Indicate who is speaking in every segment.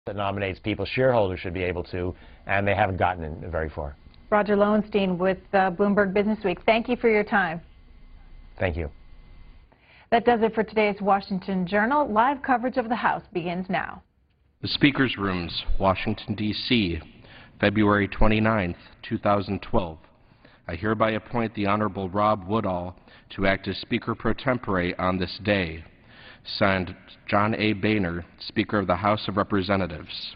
Speaker 1: that nominates people, shareholders should be able to, and they haven't gotten in very far.
Speaker 2: Roger Lowenstein with Bloomberg Businessweek. Thank you for your time.
Speaker 1: Thank you.
Speaker 2: That does it for today's Washington Journal. Live coverage of the House begins now.
Speaker 3: The Speaker's Rooms, Washington, D.C., February 29, 2012. I hereby appoint the Honorable Rob Woodall to act as Speaker pro tempore on this day. Signed, John A. Boehner, Speaker of the House of Representatives.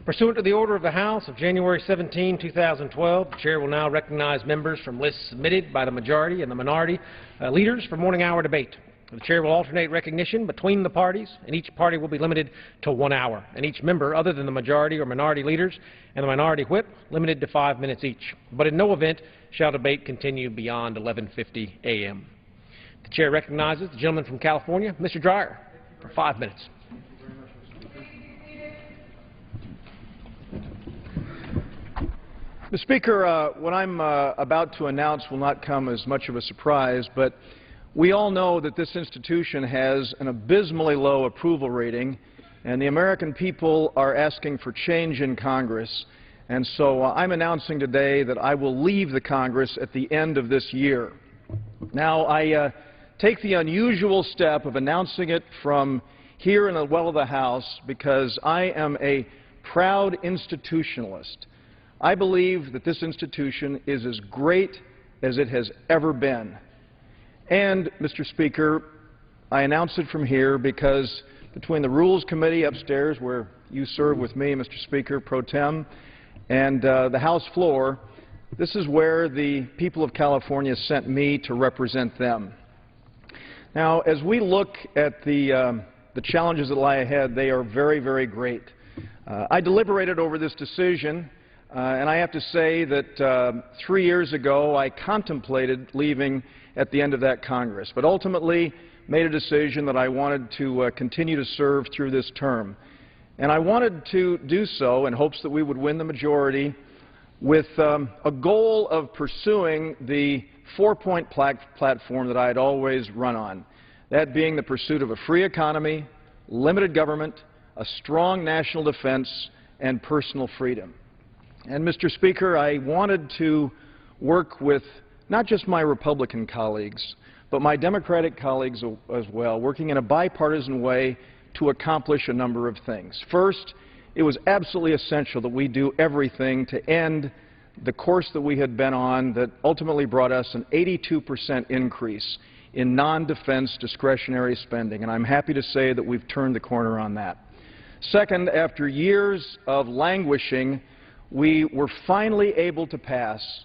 Speaker 4: Pursuant to the order of the House of January 17, 2012, the Chair will now recognize members from lists submitted by the majority and the minority leaders for morning hour debate. The Chair will alternate recognition between the parties, and each party will be limited to 1 hour, and each member other than the majority or minority leaders and the minority whip limited to 5 minutes each. But in no event shall debate continue beyond 11:50 a.m. The Chair recognizes the gentleman from California, Mr. Dreyer, for 5 minutes.
Speaker 5: Mr. Speaker, what I'm about to announce will not come as much of a surprise, but we all know that this institution has an abysmally low approval rating, and the American people are asking for change in Congress. And so I'm announcing today that I will leave the Congress at the end of this year. Now, I take the unusual step of announcing it from here in the well of the House because I am a proud institutionalist. I believe that this institution is as great as it has ever been. And, Mr. Speaker, I announce it from here because between the Rules Committee upstairs, where you serve with me, Mr. Speaker, pro tem, and the House floor, this is where the people of California sent me to represent them. Now, as we look at the challenges that lie ahead, they are very, very great. I deliberated over this decision, and I have to say that 3 years ago I contemplated leaving at the end of that Congress, but ultimately made a decision that I wanted to continue to serve through this term. And I wanted to do so in hopes that we would win the majority with a goal of pursuing the four-point platform that I had always run on, that being the pursuit of a free economy, limited government, a strong national defense, and personal freedom. And, Mr. Speaker, I wanted to work with not just my Republican colleagues, but my Democratic colleagues as well, working in a bipartisan way to accomplish a number of things. First, it was absolutely essential that we do everything to end the course that we had been on that ultimately brought us an 82% increase in non-defense discretionary spending, and I'm happy to say that we've turned the corner on that. Second, after years of languishing, we were finally able to pass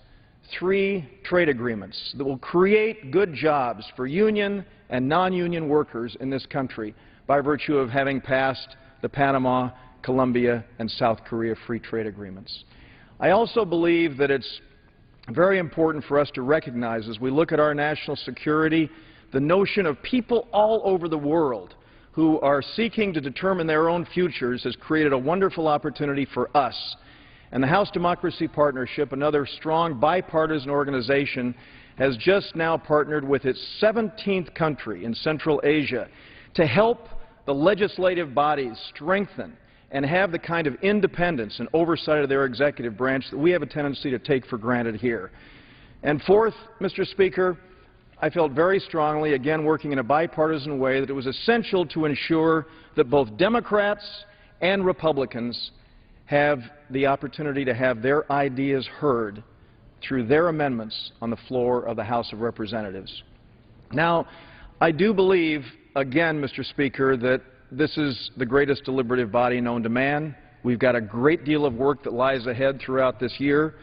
Speaker 5: 3 trade agreements that will create good jobs for union and non-union workers in this country by virtue of having passed the Panama, Colombia, and South Korea free trade agreements. I also believe that it's very important for us to recognize, as we look at our national security, the notion of people all over the world who are seeking to determine their own futures has created a wonderful opportunity for us. And the House Democracy Partnership, another strong bipartisan organization, has just now partnered with its 17th country in Central Asia to help the legislative bodies strengthen and have the kind of independence and oversight of their executive branch that we have a tendency to take for granted here. And fourth, Mr. Speaker, I felt very strongly, again working in a bipartisan way, that it was essential to ensure that both Democrats and Republicans have the opportunity to have their ideas heard through their amendments on the floor of the House of Representatives. Now, I do believe, again, Mr. Speaker, that this is the greatest deliberative body known to man. We've got a great deal of work that lies ahead throughout this year,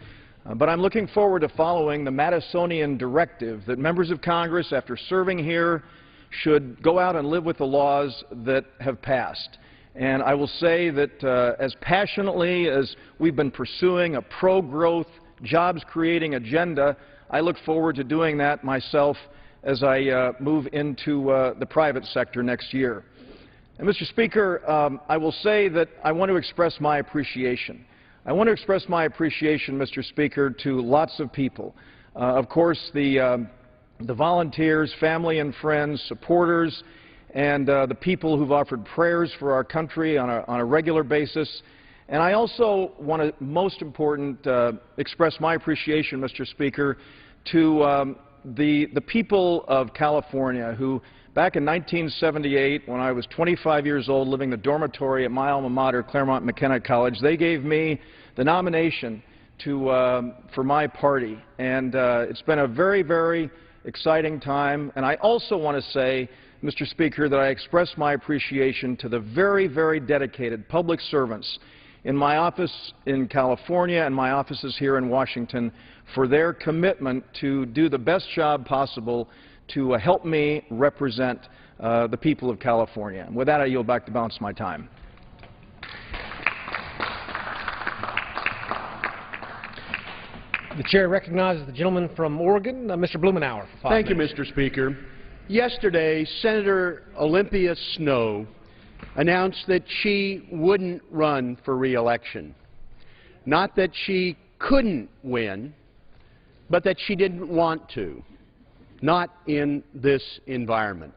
Speaker 5: but I'm looking forward to following the Madisonian directive that members of Congress, after serving here, should go out and live with the laws that have passed. And I will say that as passionately as we've been pursuing a pro-growth, jobs-creating agenda, I look forward to doing that myself as I move into the private sector next year. And, Mr. Speaker, I will say that I want to express my appreciation. I want to express my appreciation, Mr. Speaker, to lots of people. Of course, the volunteers, family and friends, supporters, and the people who've offered prayers for our country on a regular basis. And I also want to, most important, express my appreciation, Mr. Speaker, to the people of California who, back in 1978, when I was 25 years old, living in the dormitory at my alma mater, Claremont McKenna College, they gave me the nomination for my party. And it's been a very, very exciting time. And I also want to say, Mr. Speaker, that I express my appreciation to the very, very dedicated public servants in my office in California and my offices here in Washington for their commitment to do the best job possible to help me represent the people of California. And with that, I yield back the balance of my time.
Speaker 4: The chair recognizes the gentleman from Oregon, Mr. Blumenauer, for 5
Speaker 6: minutes. Thank you, Mr. Speaker. Yesterday, Senator Olympia Snowe announced that she wouldn't run for re-election. Not that she couldn't win, but that she didn't want to. Not in this environment.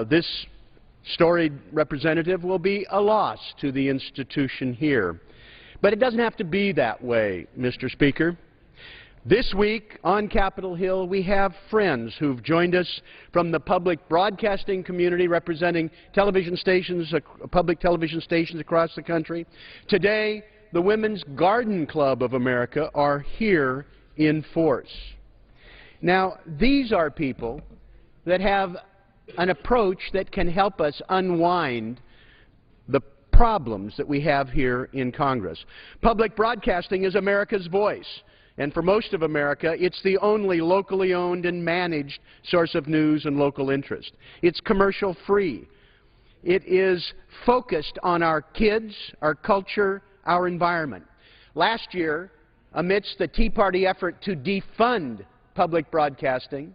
Speaker 6: This storied representative will be a loss to the institution here. But it doesn't have to be that way, Mr. Speaker. This week on Capitol Hill, we have friends who've joined us from the public broadcasting community representing television stations, public television stations across the country. Today, the Women's Garden Club of America are here in force. Now, these are people that have an approach that can help us unwind the problems that we have here in Congress. Public broadcasting is America's voice. And for most of America, it's the only locally owned and managed source of news and local interest. It's commercial-free. It is focused on our kids, our culture, our environment. Last year, amidst the Tea Party effort to defund public broadcasting,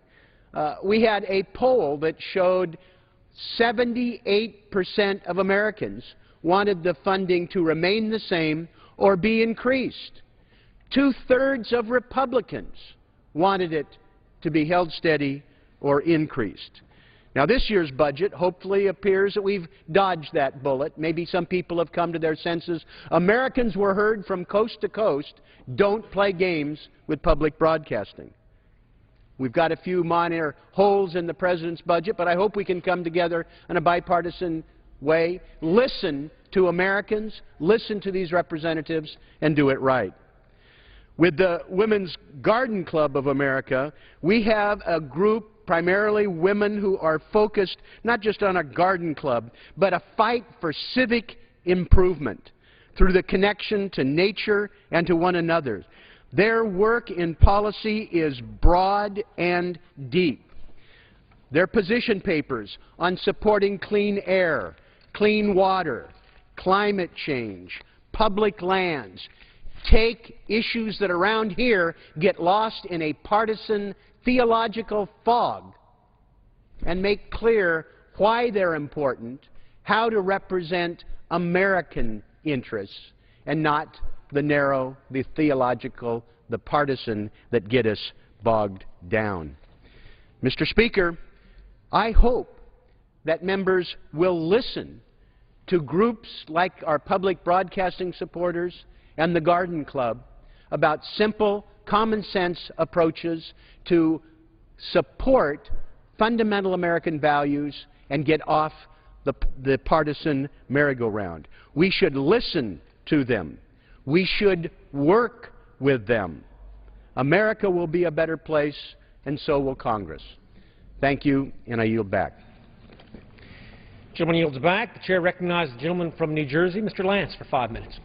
Speaker 6: we had a poll that showed 78% of Americans wanted the funding to remain the same or be increased. 2/3 of Republicans wanted it to be held steady or increased. Now, this year's budget hopefully appears that we've dodged that bullet. Maybe some people have come to their senses. Americans were heard from coast to coast. Don't play games with public broadcasting. We've got a few minor holes in the President's budget, but I hope we can come together in a bipartisan way, listen to Americans, listen to these representatives, and do it right. With the Women's Garden Club of America, we have a group, primarily women, who are focused not just on a garden club, but a fight for civic improvement through the connection to nature and to one another. Their work in policy is broad and deep. Their position papers on supporting clean air, clean water, climate change, public lands, take issues that around here get lost in a partisan theological fog and make clear why they're important, how to represent American interests and not the narrow, the theological, the partisan that get us bogged down. Mr. Speaker, I hope that members will listen to groups like our public broadcasting supporters and the Garden Club about simple, common-sense approaches to support fundamental American values and get off the partisan merry-go-round. We should listen to them. We should work with them. America will be a better place, and so will Congress. Thank you, and I yield back.
Speaker 4: The gentleman yields back. The chair recognizes the gentleman from New Jersey, Mr. Lance, for 5 minutes.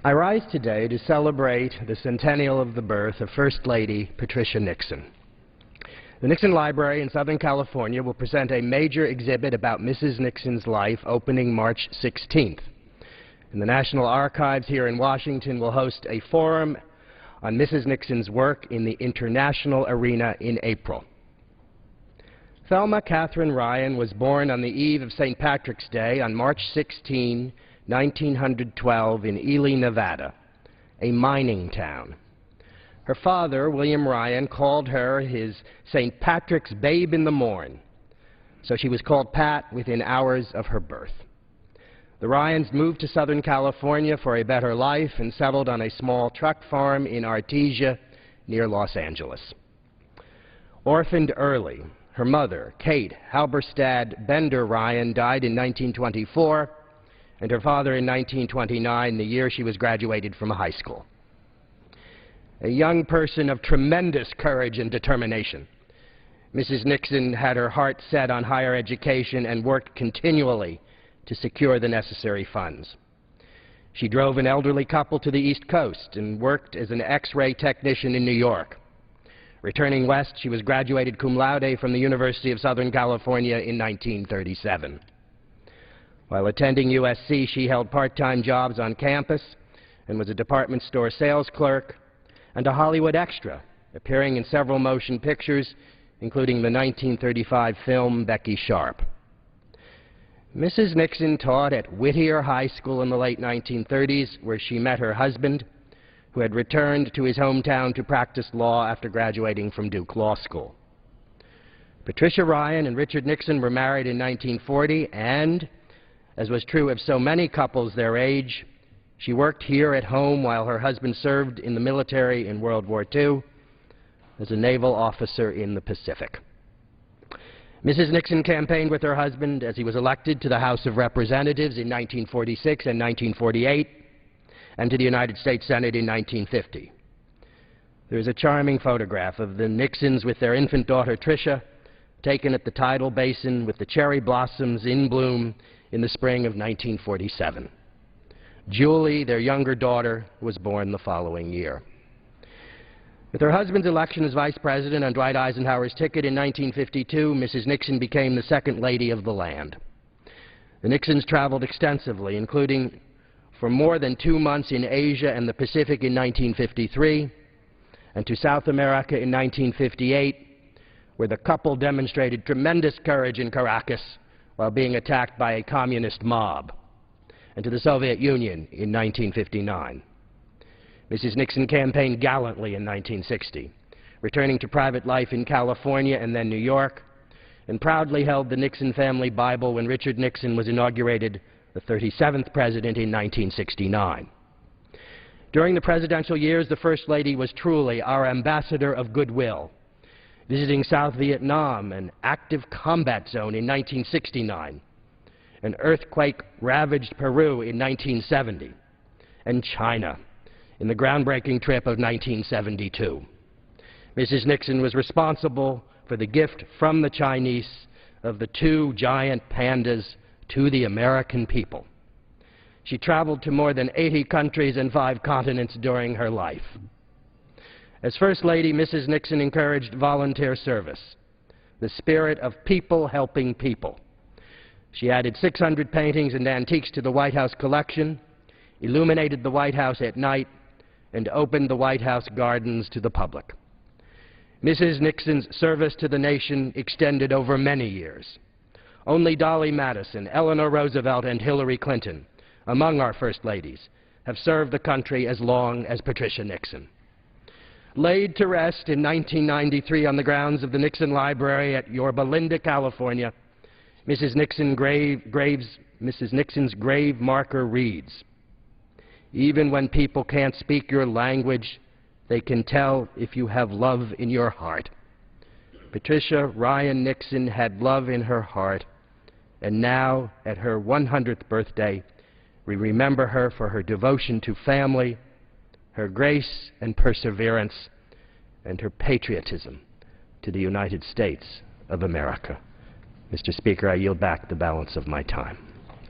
Speaker 7: I rise today to celebrate the centennial of the birth of First Lady Patricia Nixon. The Nixon Library in Southern California will present a major exhibit about Mrs. Nixon's life opening March 16th. And the National Archives here in Washington will host a forum on Mrs. Nixon's work in the international arena in April. Thelma Catherine Ryan was born on the eve of St. Patrick's Day on March 16, 1912 in Ely, Nevada, a mining town. Her father, William Ryan, called her his St. Patrick's babe in the morn, so she was called Pat within hours of her birth. The Ryans moved to Southern California for a better life and settled on a small truck farm in Artesia near Los Angeles. Orphaned early, her mother, Kate Halberstad Bender Ryan, died in 1924, and her father in 1929, the year she was graduated from high school. A young person of tremendous courage and determination, Mrs. Nixon had her heart set on higher education and worked continually to secure the necessary funds. She drove an elderly couple to the East Coast and worked as an X-ray technician in New York. Returning west, she was graduated cum laude from the University of Southern California in 1937. While attending USC, she held part-time jobs on campus and was a department store sales clerk and a Hollywood extra, appearing in several motion pictures, including the 1935 film Becky Sharp. Mrs. Nixon taught at Whittier High School in the late 1930s, where she met her husband, who had returned to his hometown to practice law after graduating from Duke Law School. Patricia Ryan and Richard Nixon were married in 1940, and, as was true of so many couples their age, she worked here at home while her husband served in the military in World War II as a naval officer in the Pacific. Mrs. Nixon campaigned with her husband as he was elected to the House of Representatives in 1946 and 1948, and to the United States Senate in 1950. There is a charming photograph of the Nixons with their infant daughter, Tricia, taken at the tidal basin with the cherry blossoms in bloom in the spring of 1947. Julie, their younger daughter, was born the following year. With her husband's election as vice president on Dwight Eisenhower's ticket in 1952, Mrs. Nixon became the second lady of the land. The Nixons traveled extensively, including for more than 2 months in Asia and the Pacific in 1953, and to South America in 1958, where the couple demonstrated tremendous courage in Caracas while being attacked by a communist mob, and to the Soviet Union in 1959. Mrs. Nixon campaigned gallantly in 1960, returning to private life in California and then New York, and proudly held the Nixon family Bible when Richard Nixon was inaugurated the 37th president in 1969. During the presidential years, the First Lady was truly our ambassador of goodwill, visiting South Vietnam, an active combat zone in 1969, an earthquake-ravaged Peru in 1970, and China in the groundbreaking trip of 1972. Mrs. Nixon was responsible for the gift from the Chinese of the 2 giant pandas to the American people. She traveled to more than 80 countries and 5 continents during her life. As First Lady, Mrs. Nixon encouraged volunteer service, the spirit of people helping people. She added 600 paintings and antiques to the White House collection, illuminated the White House at night, and opened the White House gardens to the public. Mrs. Nixon's service to the nation extended over many years. Only Dolly Madison, Eleanor Roosevelt, and Hillary Clinton, among our First Ladies, have served the country as long as Patricia Nixon. Laid to rest in 1993 on the grounds of the Nixon Library at Yorba Linda, California, Mrs. Nixon's grave marker reads, "Even when people can't speak your language, they can tell if you have love in your heart." Patricia Ryan Nixon had love in her heart, and now, at her 100th birthday, we remember her for her devotion to family, her grace and perseverance, and her patriotism to the United States of America. Mr. Speaker, I yield back the balance of my time.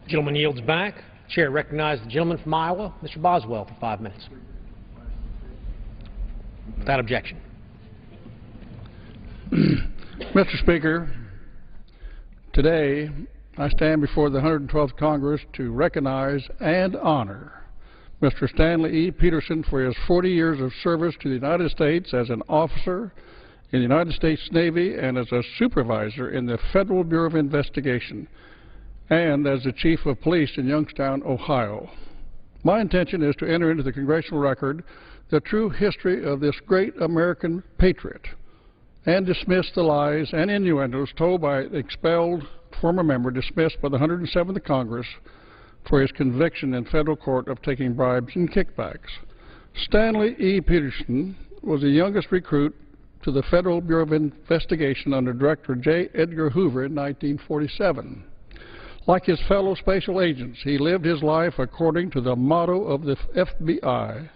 Speaker 4: The gentleman yields back. Chair recognizes the gentleman from Iowa, Mr. Boswell, for 5 minutes. Without objection.
Speaker 8: Mr. Speaker, today I stand before the 112th Congress to recognize and honor Mr. Stanley E. Peterson for his 40 years of service to the United States as an officer in the United States Navy and as a supervisor in the Federal Bureau of Investigation and as the Chief of Police in Youngstown, Ohio. My intention is to enter into the congressional record the true history of this great American patriot and dismiss the lies and innuendos told by an expelled former member dismissed by the 107th Congress for his conviction in federal court of taking bribes and kickbacks. Stanley E. Peterson was the youngest recruit to the Federal Bureau of Investigation under Director J. Edgar Hoover in 1947. Like his fellow special agents, he lived his life according to the motto of the FBI: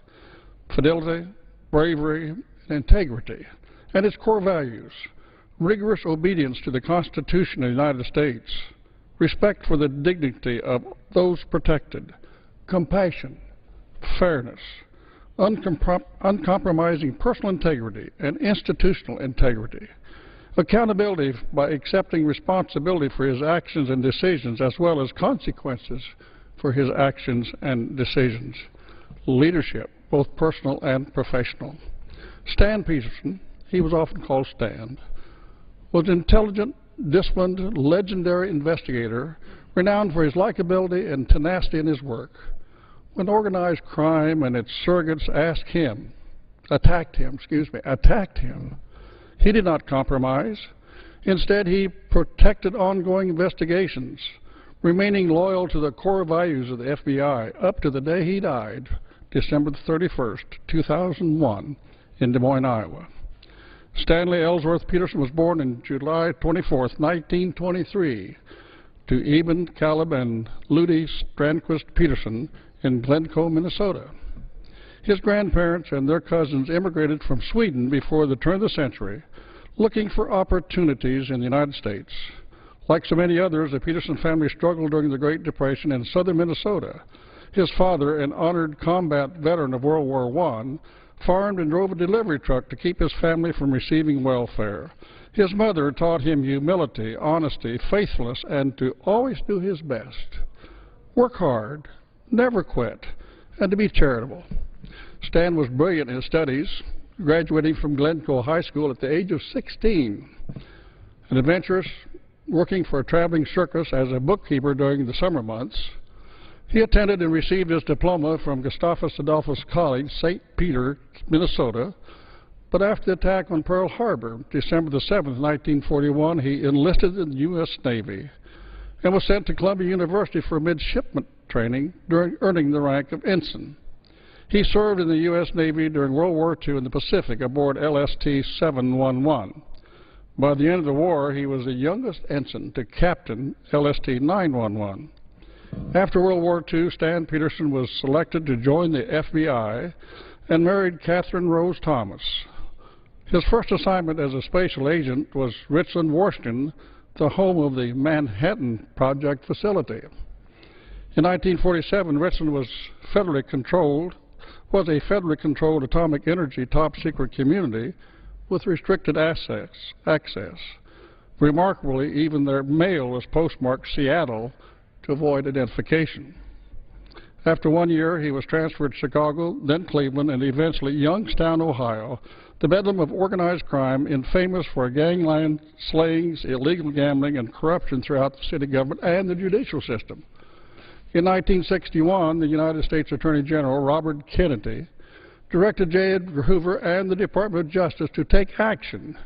Speaker 8: fidelity, bravery, and integrity, and its core values: rigorous obedience to the Constitution of the United States, respect for the dignity of those protected, compassion, fairness, uncompromising personal integrity and institutional integrity, accountability by accepting responsibility for his actions and decisions as well as consequences for his actions and decisions, leadership, both personal and professional. Stan Peterson, he was often called Stan, was an intelligent, disciplined, legendary investigator renowned for his likability and tenacity in his work. When organized crime and its surrogates attacked him, he did not compromise. Instead, he protected ongoing investigations, remaining loyal to the core values of the FBI up to the day he died, December 31st, 2001, in Des Moines, Iowa. Stanley Ellsworth Peterson was born on July 24th, 1923, to Eben Caleb and Ludi Strandquist Peterson in Glencoe, Minnesota. His grandparents and their cousins immigrated from Sweden before the turn of the century, looking for opportunities in the United States. Like so many others, the Peterson family struggled during the Great Depression in southern Minnesota. His father, an honored combat veteran of World War I, farmed and drove a delivery truck to keep his family from receiving welfare. His mother taught him humility, honesty, faithfulness, and to always do his best. Work hard, never quit, and to be charitable. Stan was brilliant in his studies, graduating from Glencoe High School at the age of 16. An adventurous, working for a traveling circus as a bookkeeper during the summer months. He attended and received his diploma from Gustavus Adolphus College, St. Peter, Minnesota, but after the attack on Pearl Harbor, December the 7th, 1941, he enlisted in the U.S. Navy and was sent to Columbia University for midshipman training, earning the rank of ensign. He served in the U.S. Navy during World War II in the Pacific aboard LST-711. By the end of the war, he was the youngest ensign to captain LST-911. After World War II, Stan Peterson was selected to join the FBI and married Catherine Rose Thomas. His first assignment as a special agent was Richland, Washington, the home of the Manhattan Project facility. In 1947, Richland was a federally controlled atomic energy top-secret community with restricted access. Remarkably, even their mail was postmarked Seattle to avoid identification. After 1 year, he was transferred to Chicago, then Cleveland, and eventually Youngstown, Ohio, the bedlam of organized crime, infamous for gangland slayings, illegal gambling, and corruption throughout the city government and the judicial system. In 1961, the United States Attorney General, Robert Kennedy, directed J. Edgar Hoover and the Department of Justice to take action,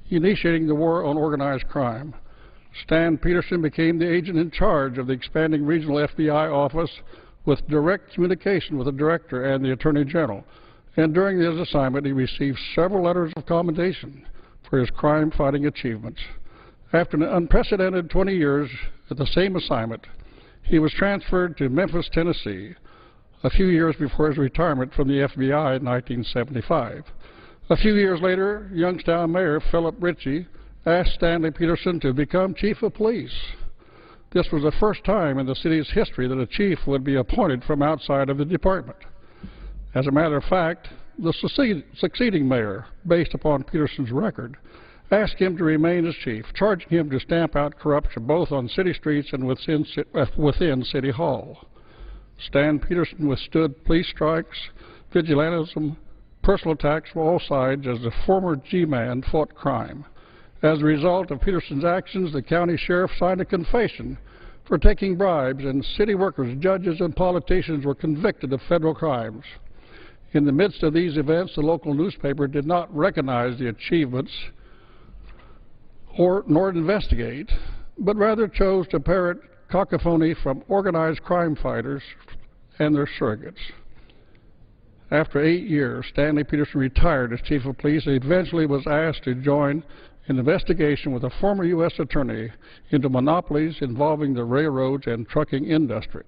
Speaker 8: initiating the war on organized crime. Stan Peterson became the agent in charge of the expanding regional FBI office with direct communication with the Director and the Attorney General. And during his assignment, he received several letters of commendation for his crime-fighting achievements. After an unprecedented 20 years at the same assignment, he was transferred to Memphis, Tennessee, a few years before his retirement from the FBI in 1975. A few years later, Youngstown Mayor Philip Ritchie asked Stanley Peterson to become Chief of Police. This was the first time in the city's history that a chief would be appointed from outside of the department. As a matter of fact, the succeeding mayor, based upon Peterson's record, asked him to remain as chief, charging him to stamp out corruption both on city streets and within City Hall. Stan Peterson withstood police strikes, vigilantism, personal attacks from all sides as the former G-man fought crime. As a result of Peterson's actions, the county sheriff signed a confession for taking bribes, and city workers, judges, and politicians were convicted of federal crimes. In the midst of these events, the local newspaper did not recognize the achievements nor investigate, but rather chose to parrot cacophony from organized crime fighters and their surrogates. After 8 years, Stanley Peterson retired as chief of police and eventually was asked to join an investigation with a former U.S. attorney into monopolies involving the railroads and trucking industry.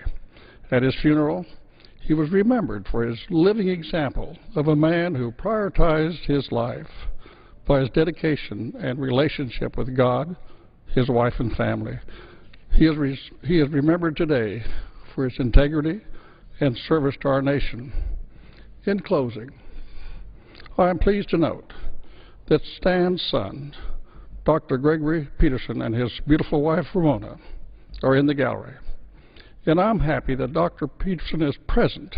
Speaker 8: At his funeral, he was remembered for his living example of a man who prioritized his life by his dedication and relationship with God, his wife, and family. He is remembered today for his integrity and service to our nation. In closing, I am pleased to note that Stan's son, Dr. Gregory Peterson, and his beautiful wife, Ramona, are in the gallery. And I'm happy that Dr. Peterson is present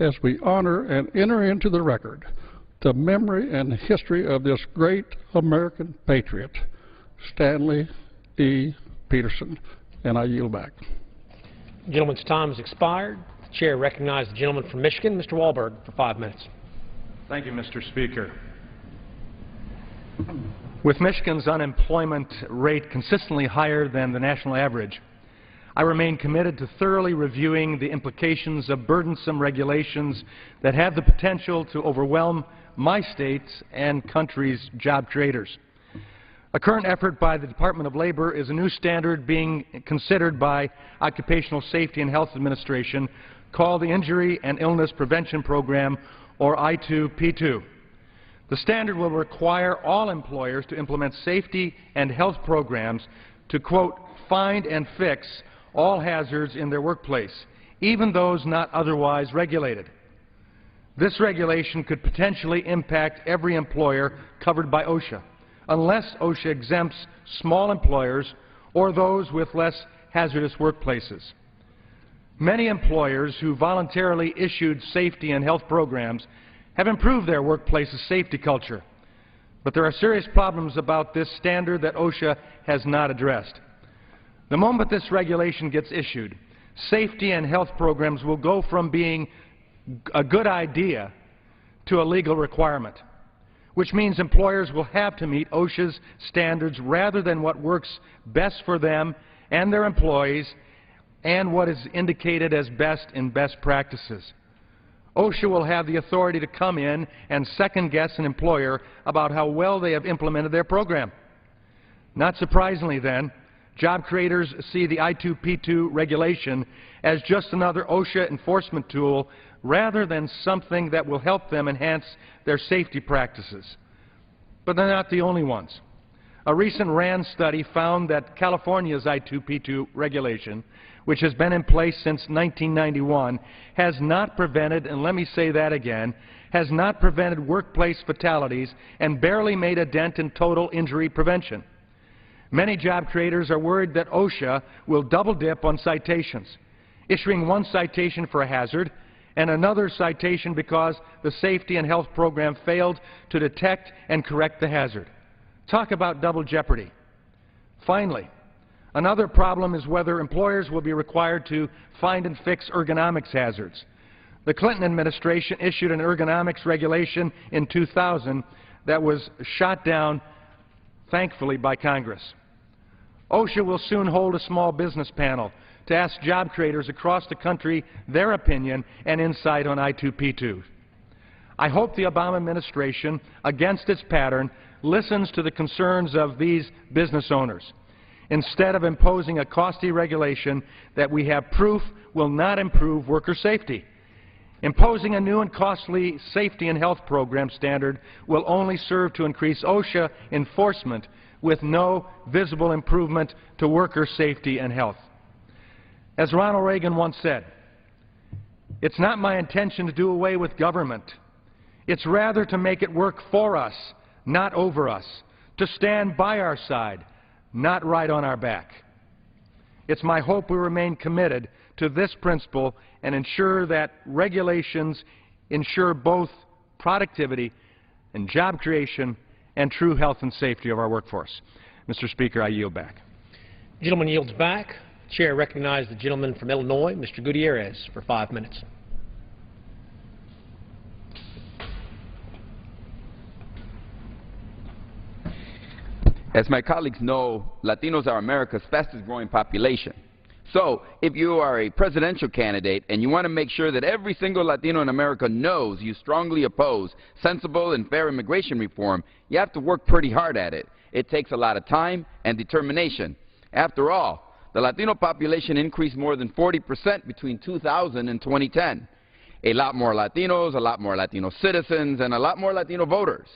Speaker 8: as we honor and enter into the record the memory and history of this great American patriot, Stanley E. Peterson. And I yield back.
Speaker 4: The gentleman's time has expired. The chair recognizes the gentleman from Michigan, Mr. Wahlberg, for 5 minutes.
Speaker 9: Thank you, Mr. Speaker. With Michigan's unemployment rate consistently higher than the national average, I remain committed to thoroughly reviewing the implications of burdensome regulations that have the potential to overwhelm my state's and country's job creators. A current effort by the Department of Labor is a new standard being considered by Occupational Safety and Health Administration called the Injury and Illness Prevention Program, or I2P2. The standard will require all employers to implement safety and health programs to, quote, find and fix all hazards in their workplace, even those not otherwise regulated. This regulation could potentially impact every employer covered by OSHA, unless OSHA exempts small employers or those with less hazardous workplaces. Many employers who voluntarily issued safety and health programs have improved their workplace's safety culture, but there are serious problems about this standard that OSHA has not addressed. The moment this regulation gets issued, safety and health programs will go from being a good idea to a legal requirement, which means employers will have to meet OSHA's standards rather than what works best for them and their employees and what is indicated as best in best practices. OSHA will have the authority to come in and second-guess an employer about how well they have implemented their program. Not surprisingly, then, job creators see the I2P2 regulation as just another OSHA enforcement tool rather than something that will help them enhance their safety practices. But they're not the only ones. A recent RAND study found that California's I2P2 regulation, which has been in place since 1991, has not prevented, and let me say that again, has not prevented workplace fatalities and barely made a dent in total injury prevention. Many job creators are worried that OSHA will double dip on citations, issuing one citation for a hazard and another citation because the safety and health program failed to detect and correct the hazard. Talk about double jeopardy. Finally, another problem is whether employers will be required to find and fix ergonomics hazards. The Clinton administration issued an ergonomics regulation in 2000 that was shot down, thankfully, by Congress. OSHA will soon hold a small business panel to ask job creators across the country their opinion and insight on I2P2. I hope the Obama administration, against its pattern, listens to the concerns of these business owners, instead of imposing a costly regulation that we have proof will not improve worker safety. Imposing a new and costly safety and health program standard will only serve to increase OSHA enforcement with no visible improvement to worker safety and health. As Ronald Reagan once said, "It's not my intention to do away with government. It's rather to make it work for us, not over us, to stand by our side, not right on our back." It's my hope we remain committed to this principle and ensure that regulations ensure both productivity and job creation and true health and safety of our workforce. Mr. Speaker, I yield back.
Speaker 4: The gentleman yields back. The Chair recognizes the gentleman from Illinois, Mr. Gutierrez, for 5 minutes.
Speaker 10: As my colleagues know, Latinos are America's fastest growing population. So, if you are a presidential candidate and you want to make sure that every single Latino in America knows you strongly oppose sensible and fair immigration reform, you have to work pretty hard at it. It takes a lot of time and determination. After all, the Latino population increased more than 40% between 2000 and 2010. A lot more Latinos, a lot more Latino citizens, and a lot more Latino voters.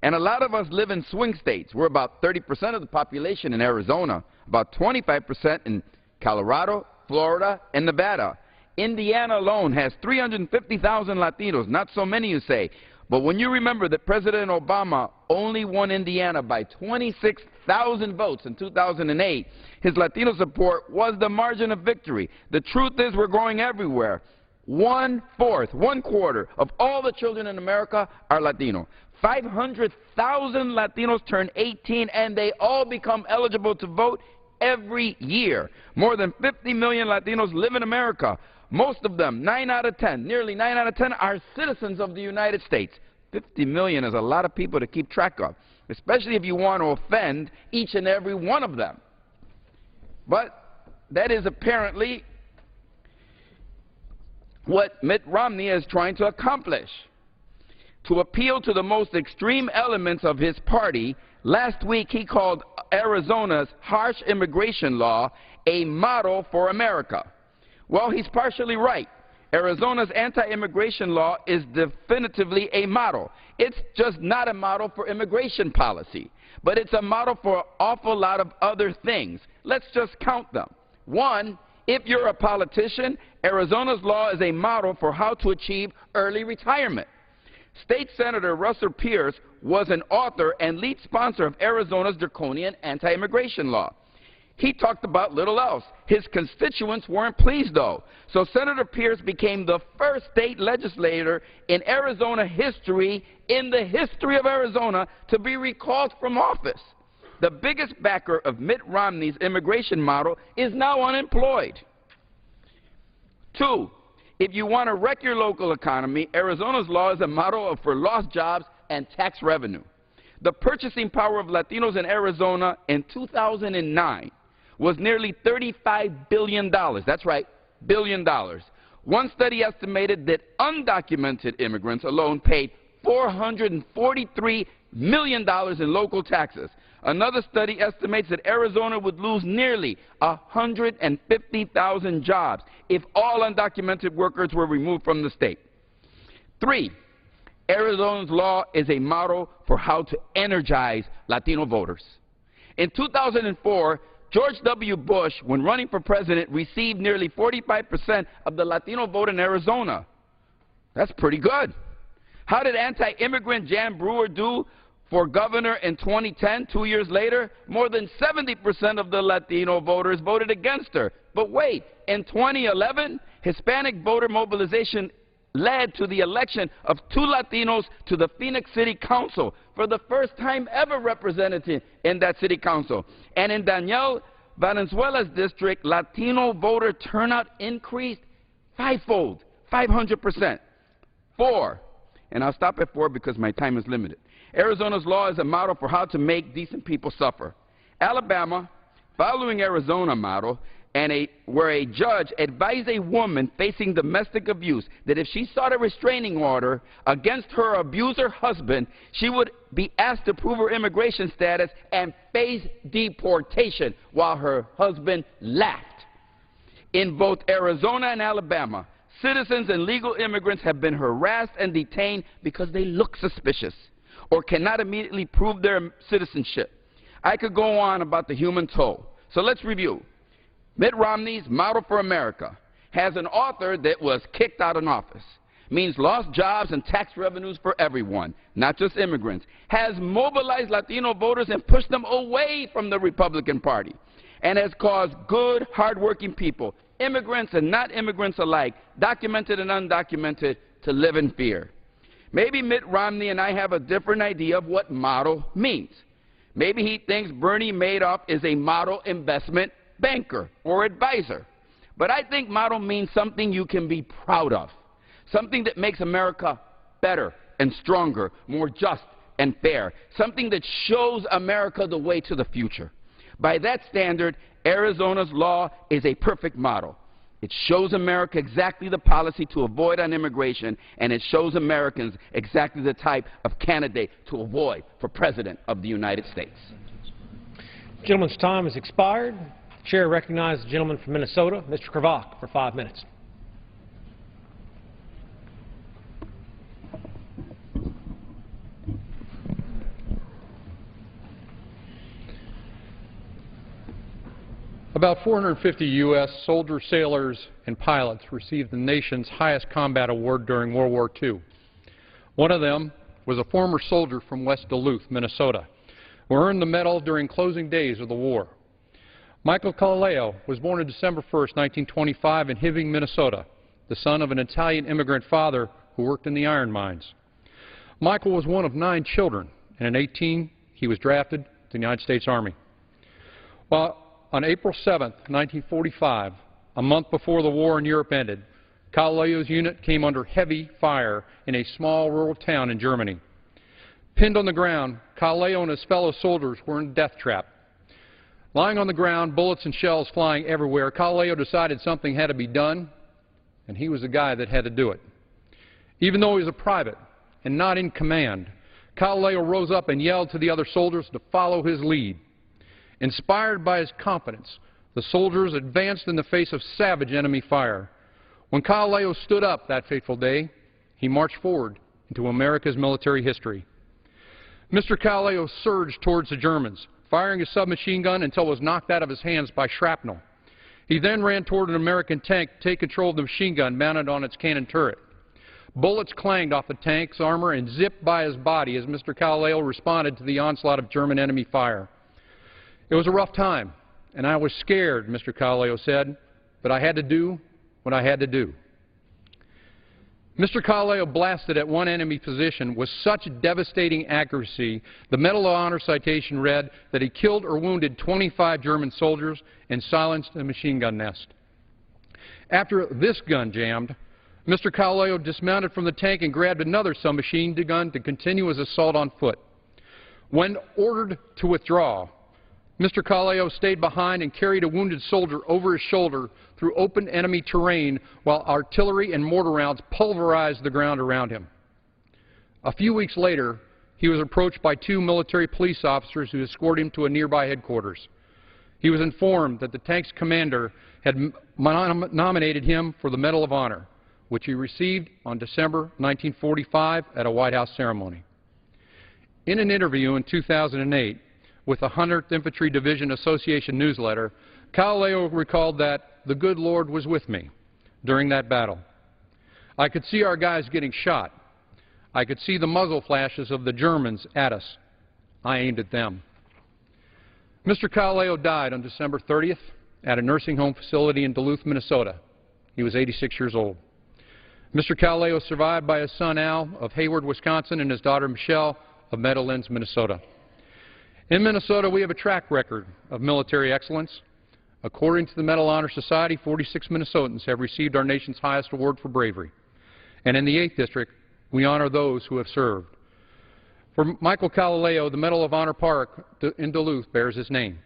Speaker 10: And a lot of us live in swing states. We're about 30% of the population in Arizona, about 25% in Colorado, Florida, and Nevada. Indiana alone has 350,000 Latinos, not so many you say. But when you remember that President Obama only won Indiana by 26,000 votes in 2008, his Latino support was the margin of victory. The truth is we're growing everywhere. 1/4, 1/4 of all the children in America are Latino. 500,000 Latinos turn 18 and they all become eligible to vote every year. More than 50 million Latinos live in America. Most of them, 9 out of 10, nearly 9 out of 10, are citizens of the United States. 50 million is a lot of people to keep track of, especially if you want to offend each and every one of them. But that is apparently what Mitt Romney is trying to accomplish. To appeal to the most extreme elements of his party, last week he called Arizona's harsh immigration law a model for America. Well, he's partially right. Arizona's anti-immigration law is definitively a model. It's just not a model for immigration policy, but it's a model for an awful lot of other things. Let's just count them. 1, if you're a politician, Arizona's law is a model for how to achieve early retirement. State Senator Russell Pierce was an author and lead sponsor of Arizona's draconian anti-immigration law. He talked about little else. His constituents weren't pleased, though. So Senator Pierce became the first state legislator in Arizona history, in the history of Arizona, to be recalled from office. The biggest backer of Mitt Romney's immigration model is now unemployed. 2, if you want to wreck your local economy, Arizona's law is a model for lost jobs and tax revenue. The purchasing power of Latinos in Arizona in 2009 was nearly $35 billion. That's right, $1 billion. One study estimated that undocumented immigrants alone paid $443 million in local taxes. Another study estimates that Arizona would lose nearly 150,000 jobs if all undocumented workers were removed from the state. 3, Arizona's law is a model for how to energize Latino voters. In 2004, George W. Bush, when running for president, received nearly 45% of the Latino vote in Arizona. That's pretty good. How did anti-immigrant Jan Brewer do for governor in 2010, 2 years later? More than 70% of the Latino voters voted against her. But wait, in 2011, Hispanic voter mobilization led to the election of 2 Latinos to the Phoenix City Council, for the first time ever represented in that city council. And in Daniel Valenzuela's district, Latino voter turnout increased 5-fold, 500%. 4, and I'll stop at 4 because my time is limited. Arizona's law is a model for how to make decent people suffer. Alabama, following Arizona model, where a judge advised a woman facing domestic abuse that if she sought a restraining order against her abuser husband, she would be asked to prove her immigration status and face deportation, while her husband laughed. In both Arizona and Alabama, citizens and legal immigrants have been harassed and detained because they look suspicious or cannot immediately prove their citizenship. I could go on about the human toll. So let's review. Mitt Romney's Model for America has an author that was kicked out of office, means lost jobs and tax revenues for everyone, not just immigrants, has mobilized Latino voters and pushed them away from the Republican Party, and has caused good, hardworking people, immigrants and not immigrants alike, documented and undocumented, to live in fear. Maybe Mitt Romney and I have a different idea of what model means. Maybe he thinks Bernie Madoff is a model investment banker, or advisor. But I think model means something you can be proud of, something that makes America better and stronger, more just and fair, something that shows America the way to the future. By that standard, Arizona's law is a perfect model. It shows America exactly the policy to avoid on immigration, and it shows Americans exactly the type of candidate to avoid for President of the United States.
Speaker 4: The gentleman's time has expired. The chair recognizes the gentleman from Minnesota, Mr. Kravach, for 5 minutes.
Speaker 8: About 450 U.S. soldiers, sailors, and pilots received the nation's highest combat award during World War II. One of them was a former soldier from West Duluth, Minnesota, who earned the medal during closing days of the war. Michael Calaleo was born on December 1, 1925 in Hibbing, Minnesota, the son of an Italian immigrant father who worked in the iron mines. Michael was one of 9 children, and at 18 he was drafted to the United States Army. While on April 7, 1945, a month before the war in Europe ended, Calaleo's unit came under heavy fire in a small rural town in Germany. Pinned on the ground, Calaleo and his fellow soldiers were in a death trap. Lying on the ground, bullets and shells flying everywhere, Calaleo decided something had to be done, and he was the guy that had to do it. Even though he was a private and not in command, Calaleo rose up and yelled to the other soldiers to follow his lead. Inspired by his confidence, the soldiers advanced in the face of savage enemy fire. When Calaleo stood up that fateful day, he marched forward into America's military history. Mr. Calaleo surged towards the Germans, firing a submachine gun until it was knocked out of his hands by shrapnel. He then ran toward an American tank to take control of the machine gun mounted on its cannon turret. Bullets clanged off the tank's armor and zipped by his body as Mr. Calaleo responded to the onslaught of German enemy fire. It was a rough time, and I was scared, Mr. Calaleo said, but I had to do what I had to do. Mr. Calaleo blasted at one enemy position with such devastating accuracy, the Medal of Honor citation read that he killed or wounded 25 German soldiers and silenced a machine gun nest. After this gun jammed, Mr. Calaleo dismounted from the tank and grabbed another submachine gun to continue his assault on foot. When ordered to withdraw, Mr. Calaleo stayed behind and carried a wounded soldier over his shoulder through open enemy terrain while artillery and mortar rounds pulverized the ground around him. A few weeks later, he was approached by 2 military police officers who escorted him to a nearby headquarters. He was informed that the tank's commander had nominated him for the Medal of Honor, which he received on December 1945 at a White House ceremony. In an interview in 2008, with the 100th Infantry Division Association newsletter, Calaleo recalled that the good Lord was with me during that battle. I could see our guys getting shot. I could see the muzzle flashes of the Germans at us. I aimed at them. Mr. Calaleo died on December 30th at a nursing home facility in Duluth, Minnesota. He was 86 years old. Mr. Calaleo is survived by his son Al of Hayward, Wisconsin, and his daughter Michelle of Meadowlands, Minnesota. In Minnesota, we have a track record of military excellence. According to the Medal of Honor Society, 46 Minnesotans have received our nation's highest award for bravery. And in the 8th District, we honor those who have served. For Michael Calaleo, the Medal of Honor Park in Duluth bears his name.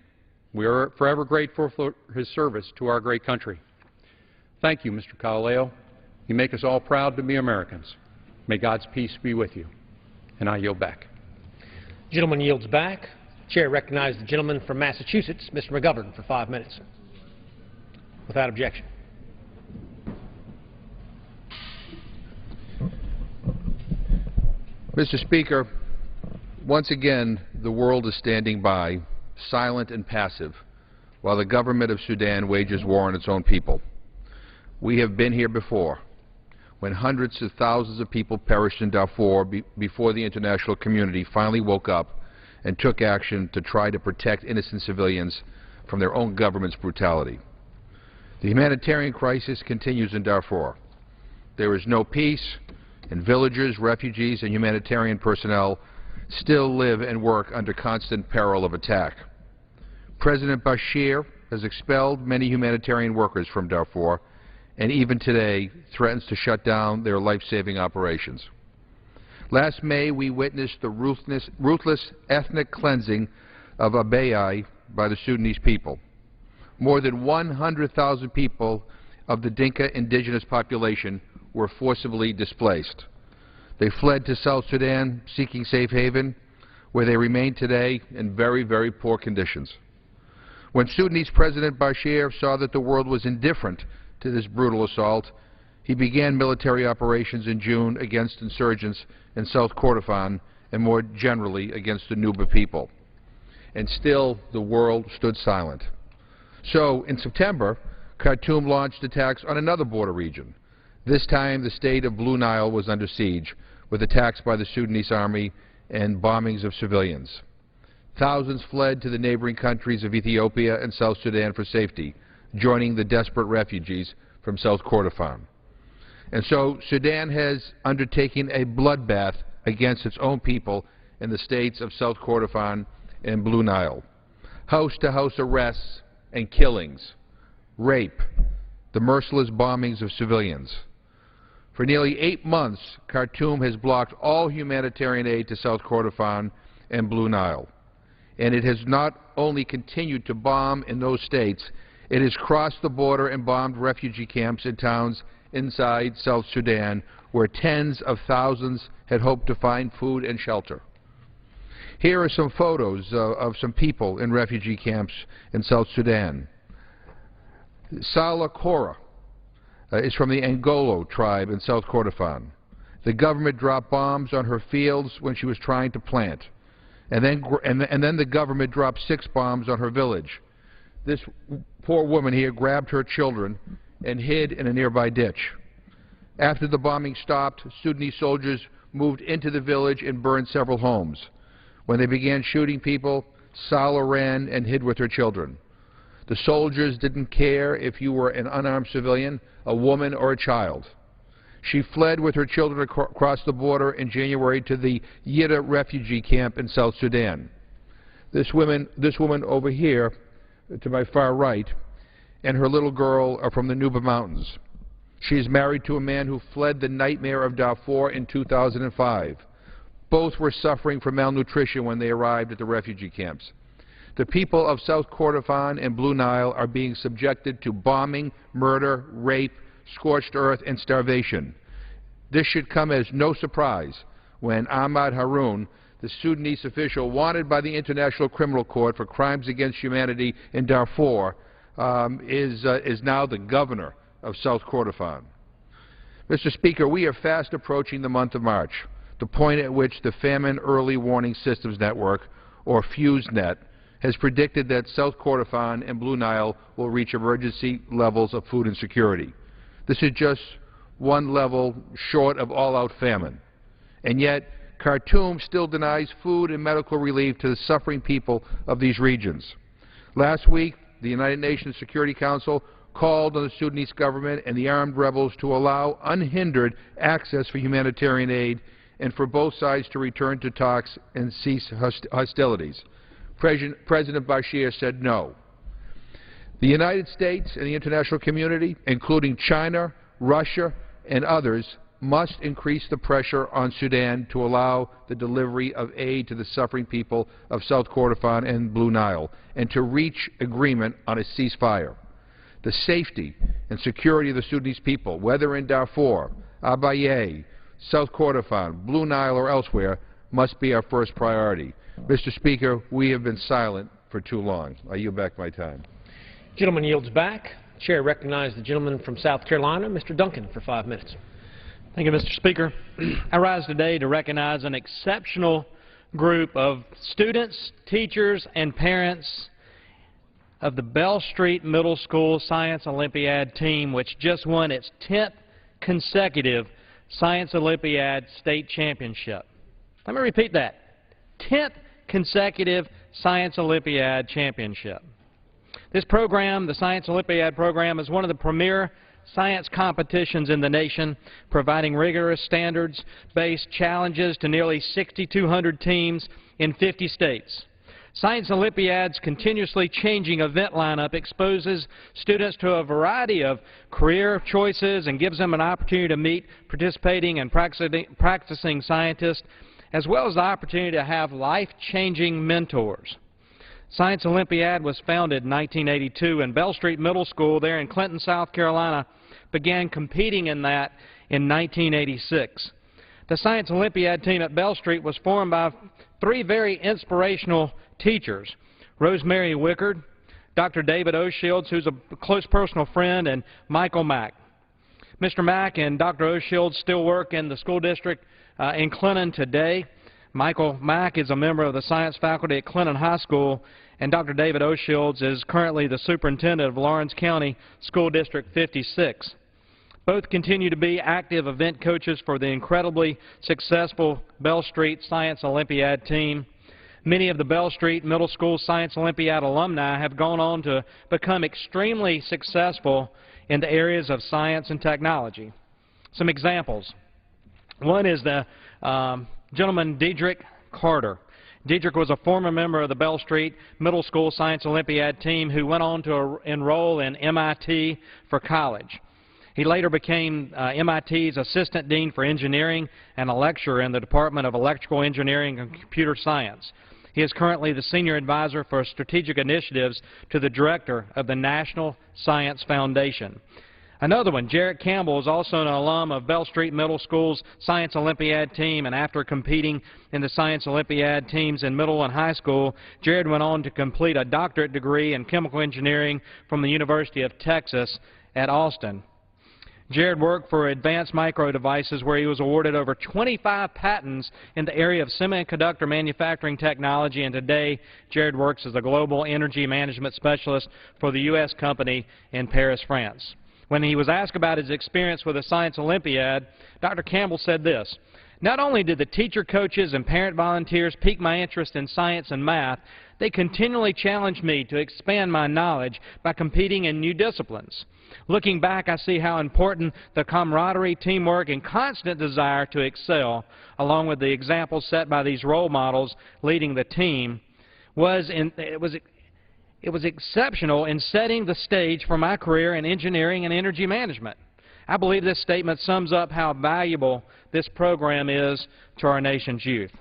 Speaker 8: We are forever grateful for his service to our great country. Thank you, Mr. Calaleo. You make us all proud to be Americans. May God's peace be with you. And I yield back.
Speaker 4: The gentleman yields back. Chair recognizes the gentleman from Massachusetts, Mr. McGovern, for 5 minutes. Without objection.
Speaker 11: Mr. Speaker, once again, the world is standing by, silent and passive, while the government of Sudan wages war on its own people. We have been here before, when hundreds of thousands of people perished in Darfur before the international community finally woke up and took action to try to protect innocent civilians from their own government's brutality. The humanitarian crisis continues in Darfur. There is no peace, and villagers, refugees, and humanitarian personnel still live and work under constant peril of attack. President Bashir has expelled many humanitarian workers from Darfur and even today threatens to shut down their life-saving operations. Last May, we witnessed the ruthless ethnic cleansing of Abyei by the Sudanese people. More than 100,000 people of the Dinka indigenous population were forcibly displaced. They fled to South Sudan seeking safe haven, where they remain today in very, very poor conditions. When Sudanese President Bashir saw that the world was indifferent to this brutal assault, he began military operations in June against insurgents in South Kordofan and more generally against the Nuba people. And still, the world stood silent. So, in September, Khartoum launched attacks on another border region. This time, the state of Blue Nile was under siege, with attacks by the Sudanese army and bombings of civilians. Thousands fled to the neighboring countries of Ethiopia and South Sudan for safety, joining the desperate refugees from South Kordofan. And so Sudan has undertaken a bloodbath against its own people in the states of South Kordofan and Blue Nile. House-to-house arrests and killings, rape, the merciless bombings of civilians. For nearly 8 months, Khartoum has blocked all humanitarian aid to South Kordofan and Blue Nile. And it has not only continued to bomb in those states, it has crossed the border and bombed refugee camps and towns inside South Sudan, where tens of thousands had hoped to find food and shelter. Here are some photos of some people in refugee camps in South Sudan. Sala Kora is from the Angolo tribe in South Kordofan. The government dropped bombs on her fields when she was trying to plant. And then the government dropped 6 bombs on her village. This poor woman here grabbed her children and hid in a nearby ditch. After the bombing stopped, Sudanese soldiers moved into the village and burned several homes. When they began shooting people, Sala ran and hid with her children. The soldiers didn't care if you were an unarmed civilian, a woman, or a child. She fled with her children across the border in January to the Yidda refugee camp in South Sudan. This woman over here, to my far right, and her little girl are from the Nuba Mountains. She is married to a man who fled the nightmare of Darfur in 2005. Both were suffering from malnutrition when they arrived at the refugee camps. The people of South Kordofan and Blue Nile are being subjected to bombing, murder, rape, scorched earth, and starvation. This should come as no surprise when Ahmad Haroun, the Sudanese official wanted by the International Criminal Court for crimes against humanity in Darfur, is now the governor of South Kordofan. Mr. Speaker, we are fast approaching the month of March, the point at which the Famine Early Warning Systems Network, or FuseNet, has predicted that South Kordofan and Blue Nile will reach emergency levels of food insecurity. This is just one level short of all-out famine. And yet, Khartoum still denies food and medical relief to the suffering people of these regions. Last week, the United Nations Security Council called on the Sudanese government and the armed rebels to allow unhindered access for humanitarian aid and for both sides to return to talks and cease hostilities. President Bashir said no. The United States and the international community, including China, Russia, and others, must increase the pressure on Sudan to allow the delivery of aid to the suffering people of South Kordofan and Blue Nile, and to reach agreement on a ceasefire. The safety and security of the Sudanese people, whether in Darfur, Abyei, South Kordofan, Blue Nile, or elsewhere, must be our first priority. Mr. Speaker, we have been silent for too long. I yield back my time.
Speaker 4: Gentleman yields back. Chair recognizes the gentleman from South Carolina, Mr. Duncan, for 5 minutes.
Speaker 12: Thank you, Mr. Speaker. I rise today to recognize an exceptional group of students, teachers, and parents of the Bell Street Middle School Science Olympiad team, which just won its 10th consecutive Science Olympiad State Championship. Let me repeat that. 10th consecutive Science Olympiad Championship. This program, the Science Olympiad program, is one of the premier science competitions in the nation, providing rigorous standards-based challenges to nearly 6,200 teams in 50 states. Science Olympiad's continuously changing event lineup exposes students to a variety of career choices and gives them an opportunity to meet participating and practicing scientists, as well as the opportunity to have life-changing mentors. Science Olympiad was founded in 1982, and Bell Street Middle School there in Clinton, South Carolina, began competing in that in 1986. The Science Olympiad team at Bell Street was formed by three very inspirational teachers: Rosemary Wickard, Dr. David O'Shields, who's a close personal friend, and Michael Mack. Mr. Mack and Dr. O'Shields still work in the school district in Clinton today. Michael Mack is a member of the science faculty at Clinton High School, and Dr. David O'Shields is currently the superintendent of Lawrence County School District 56. Both continue to be active event coaches for the incredibly successful Bell Street Science Olympiad team. Many of the Bell Street Middle School Science Olympiad alumni have gone on to become extremely successful in the areas of science and technology. Some examples. One is the gentleman Diedrich Carter. Diedrich was a former member of the Bell Street Middle School Science Olympiad team who went on to enroll in MIT for college. He later became MIT's Assistant Dean for Engineering and a lecturer in the Department of Electrical Engineering and Computer Science. He is currently the Senior Advisor for Strategic Initiatives to the Director of the National Science Foundation. Another one, Jarrett Campbell, is also an alum of Bell Street Middle School's Science Olympiad team, and after competing in the Science Olympiad teams in middle and high school, Jared went on to complete a doctorate degree in chemical engineering from the University of Texas at Austin. Jared worked for Advanced Micro Devices, where he was awarded over 25 patents in the area of semiconductor manufacturing technology, and today Jared works as a global energy management specialist for the U.S. company in Paris, France. When he was asked about his experience with the Science Olympiad, Dr. Campbell said this: "Not only did the teacher, coaches, and parent volunteers pique my interest in science and math, they continually challenged me to expand my knowledge by competing in new disciplines. Looking back, I see how important the camaraderie, teamwork, and constant desire to excel, along with the examples set by these role models leading the team, it was exceptional in setting the stage for my career in engineering and energy management." I believe this statement sums up how valuable this program is to our nation's youth.